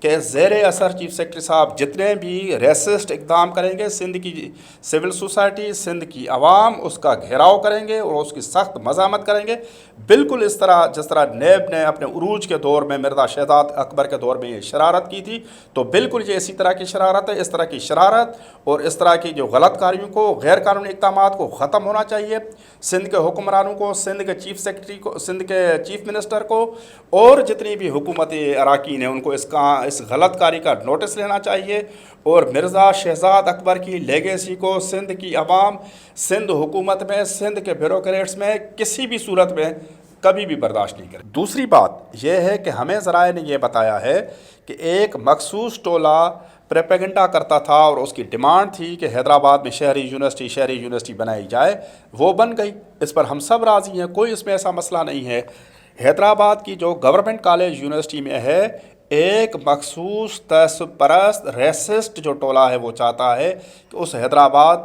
کہ زیر اثر چیف سیکرٹری صاحب جتنے بھی ریسسٹ اقدام کریں گے، سندھ کی سول سوسائٹی، سندھ کی عوام اس کا گھیراؤ کریں گے اور اس کی سخت مزاحمت کریں گے، بالکل اس طرح جس طرح نیب نے اپنے عروج کے دور میں مرزا شہزاد اکبر کے دور میں یہ شرارت کی تھی، تو بالکل یہ اسی طرح کی شرارت ہے۔ اس طرح کی شرارت اور اس طرح کی جو غلط کاریوں کو، غیر قانونی اقدامات کو ختم ہونا چاہیے۔ سندھ کے حکمرانوں کو، سندھ کے چیف سیکرٹری کو، سندھ کے چیف منسٹر کو اور جتنی بھی حکومتی اراکین ہیں ان کو اس غلط کاری کا نوٹس لینا چاہیے، اور مرزا شہزاد اکبر کی لیگیسی کو سندھ کی عوام، سندھ حکومت میں، سندھ کے بیوروکریٹس میں کسی بھی صورت میں کبھی بھی برداشت نہیں کرے۔ دوسری بات یہ ہے کہ ہمیں ذرائع نے یہ بتایا ہے کہ ایک مخصوص ٹولہ پریپیگنڈا کرتا تھا اور اس کی ڈیمانڈ تھی کہ حیدرآباد میں شہری یونیورسٹی بنائی جائے، وہ بن گئی، اس پر ہم سب راضی ہیں، کوئی اس میں ایسا مسئلہ نہیں ہے۔ حیدرآباد کی جو گورنمنٹ کالج یونیورسٹی میں ہے، ایک مخصوص تعصب پرست ریسسٹ جو ٹولہ ہے وہ چاہتا ہے کہ اس حیدرآباد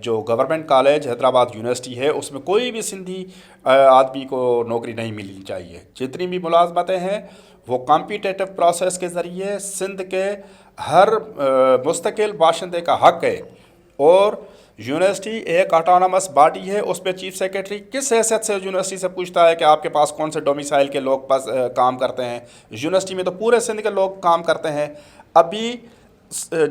جو گورنمنٹ کالج حیدرآباد یونیورسٹی ہے اس میں کوئی بھی سندھی آدمی کو نوکری نہیں ملنی چاہیے۔ جتنی بھی ملازمتیں ہیں وہ کمپیٹیٹو پروسیس کے ذریعے سندھ کے ہر مستقل باشندے کا حق ہے، اور یونیورسٹی ایک آٹونامس باڈی ہے، اس پہ چیف سیکرٹری کس حیثیت سے یونیورسٹی سے پوچھتا ہے کہ آپ کے پاس کون سے ڈومیسائل کے لوگ کام کرتے ہیں؟ یونیورسٹی میں تو پورے سندھ کے لوگ کام کرتے ہیں۔ ابھی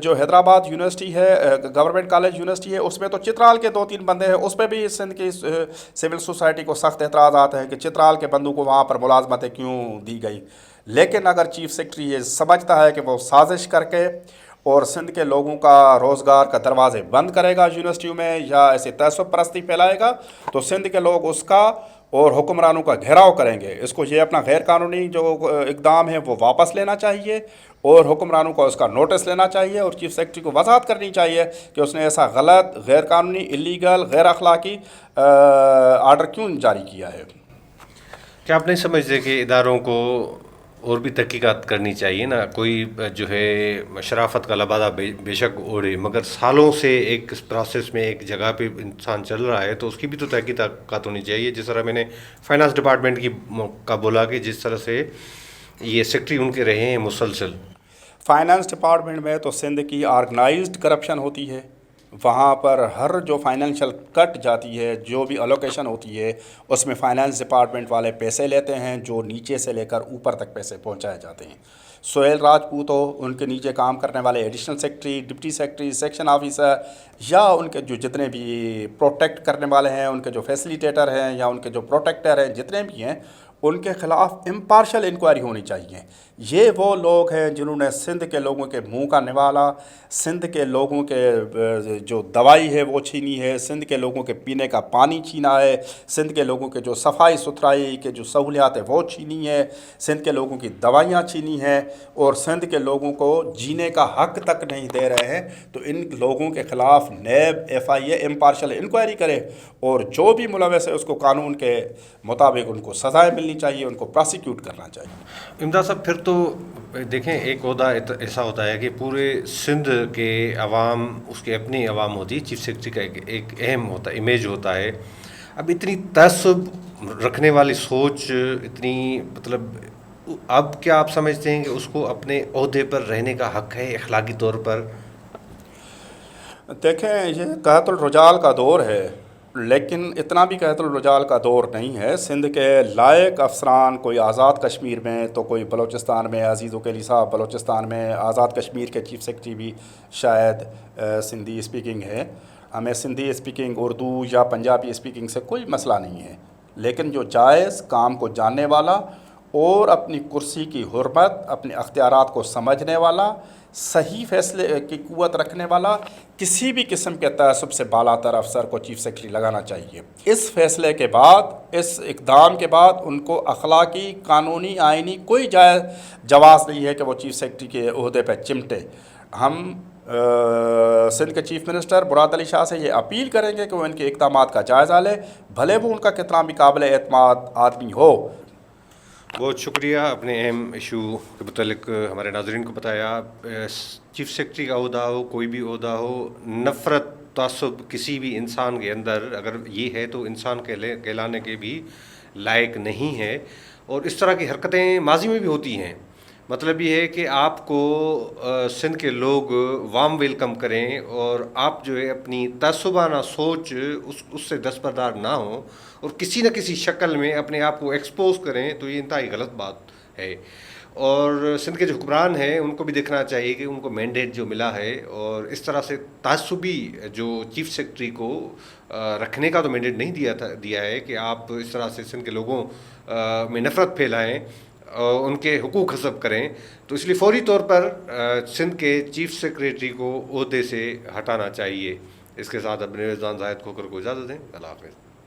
جو حیدرآباد یونیورسٹی ہے، گورنمنٹ کالج یونیورسٹی ہے، اس میں تو چترال کے 2-3 بندے ہیں، اس پہ بھی سندھ کی سول سوسائٹی کو سخت اعتراضات ہیں کہ چترال کے بندوں کو وہاں پر ملازمتیں کیوں دی گئی۔ لیکن اگر چیف سیکرٹری یہ سمجھتا ہے کہ وہ سازش کر کے اور سندھ کے لوگوں کا روزگار کا دروازے بند کرے گا یونیورسٹیوں میں، یا ایسے تعصب پرستی پھیلائے گا، تو سندھ کے لوگ اس کا اور حکمرانوں کا گھیراؤ کریں گے۔ اس کو یہ اپنا غیر قانونی جو اقدام ہے وہ واپس لینا چاہیے، اور حکمرانوں کو اس کا نوٹس لینا چاہیے، اور چیف سیکرٹری کو وضاحت کرنی چاہیے کہ اس نے ایسا غلط، غیر قانونی، اللیگل، غیر اخلاقی آرڈر کیوں جاری کیا ہے۔ کیا آپ نہیں سمجھتے کہ اداروں کو اور بھی تحقیقات کرنی چاہیے نا؟ کوئی جو ہے شرافت کا لبادہ بے شک اوڑھے، مگر سالوں سے ایک پروسیس میں ایک جگہ پہ انسان چل رہا ہے تو اس کی بھی تو تحقیقات ہونی چاہیے۔ جس طرح میں نے فائنانس ڈپارٹمنٹ کا بولا کہ جس طرح سے یہ سیکٹری ان کے رہے ہیں مسلسل، فائنانس ڈپارٹمنٹ میں تو سندھ کی آرگنائزڈ کرپشن ہوتی ہے، وہاں پر ہر جو فائنینشیل کٹ جاتی ہے، جو بھی الوکیشن ہوتی ہے، اس میں فائنانس ڈپارٹمنٹ والے پیسے لیتے ہیں جو نیچے سے لے کر اوپر تک پیسے پہنچائے جاتے ہیں۔ سہیل راجپوت ہو، ان کے نیچے کام کرنے والے additional secretary, deputy secretary, section officer, یا ان کے جو جتنے بھی پروٹیکٹ کرنے والے ہیں، ان کے جو فیسیلیٹیٹر ہیں یا ان کے جو پروٹیکٹر ہیں، جتنے بھی ہیں، ان کے خلاف امپارشل انکوائری ہونی چاہیے۔ یہ وہ لوگ ہیں جنہوں نے سندھ کے لوگوں کے منہ کا نوالا، سندھ کے لوگوں کے جو دوائی ہے وہ چھینی ہے، سندھ کے لوگوں کے پینے کا پانی چھینا ہے، سندھ کے لوگوں کے جو صفائی ستھرائی کے جو سہولیات ہیں وہ چھینی ہے، سندھ کے لوگوں کی دوائیاں چھینی ہیں، اور سندھ کے لوگوں کو جینے کا حق تک نہیں دے رہے ہیں۔ تو ان لوگوں کے خلاف نیب، FIA امپارشل انکوائری کرے، اور جو بھی ملوث ہے اس کو قانون کے مطابق ان کو سزائیں ملنی چاہیے، ان کو پراسیکیوٹ کرنا چاہیے۔ امداد صاحب پھر تو دیکھیں، ایک عہدہ ایسا ہوتا ہے کہ پورے سندھ کے عوام، اس کے اپنی عوام ہوتی ہے، چیف سیکرٹری کا ایک اہم ہوتا ہے، امیج ہوتا ہے۔ اب اتنی تعصب رکھنے والی سوچ، اتنی مطلب، اب کیا آپ سمجھتے ہیں کہ اس کو اپنے عہدے پر رہنے کا حق ہے اخلاقی طور پر؟ دیکھیں، یہ قحط الرجال کا دور ہے، لیکن اتنا بھی قحط الرجال کا دور نہیں ہے۔ سندھ کے لائق افسران، کوئی آزاد کشمیر میں تو کوئی بلوچستان میں، عزیز وکیلی صاحب بلوچستان میں، آزاد کشمیر کے چیف سیکرٹری بھی شاید سندھی اسپیکنگ ہے۔ ہمیں سندھی اسپیکنگ، اردو یا پنجابی اسپیکنگ سے کوئی مسئلہ نہیں ہے، لیکن جو جائز کام کو جاننے والا اور اپنی کرسی کی حرمت، اپنے اختیارات کو سمجھنے والا، صحیح فیصلے کی قوت رکھنے والا، کسی بھی قسم کے تعصب سے بالا تر افسر کو چیف سیکرٹری لگانا چاہیے۔ اس فیصلے کے بعد، اس اقدام کے بعد، ان کو اخلاقی، قانونی، آئینی کوئی جواز نہیں ہے کہ وہ چیف سیکرٹری کے عہدے پہ چمٹے۔ ہم سندھ کے چیف منسٹر مراد علی شاہ سے یہ اپیل کریں گے کہ وہ ان کے اقدامات کا جائزہ لے، بھلے وہ ان کا کتنا بھی قابل اعتماد آدمی ہو۔ بہت شکریہ، اپنے اہم ایشو کے متعلق ہمارے ناظرین کو بتایا۔ چیف سیکرٹری کا عہدہ ہو، کوئی بھی عہدہ ہو، نفرت، تعصب کسی بھی انسان کے اندر اگر یہ ہے تو انسان کہلانے کے بھی لائق نہیں ہے، اور اس طرح کی حرکتیں ماضی میں بھی ہوتی ہیں۔ مطلب یہ ہے کہ آپ کو سندھ کے لوگ وارم ویلکم کریں اور آپ جو ہے اپنی تعصبانہ سوچ اس سے دستبردار نہ ہوں اور کسی نہ کسی شکل میں اپنے آپ کو ایکسپوز کریں، تو یہ انتہائی غلط بات ہے۔ اور سندھ کے جو حکمران ہیں ان کو بھی دیکھنا چاہیے کہ ان کو مینڈیٹ جو ملا ہے، اور اس طرح سے تعصبی جو چیف سیکرٹری کو رکھنے کا تو مینڈیٹ نہیں دیا ہے کہ آپ اس طرح سے سندھ کے لوگوں میں نفرت پھیلائیں، ان کے حقوق حسب کریں، تو اس لیے فوری طور پر سندھ کے چیف سیکریٹری کو عہدے سے ہٹانا چاہیے۔ اس کے ساتھ اپنے رضوان زاہد کھوکر کو اجازت دیں۔ اللہ حافظ۔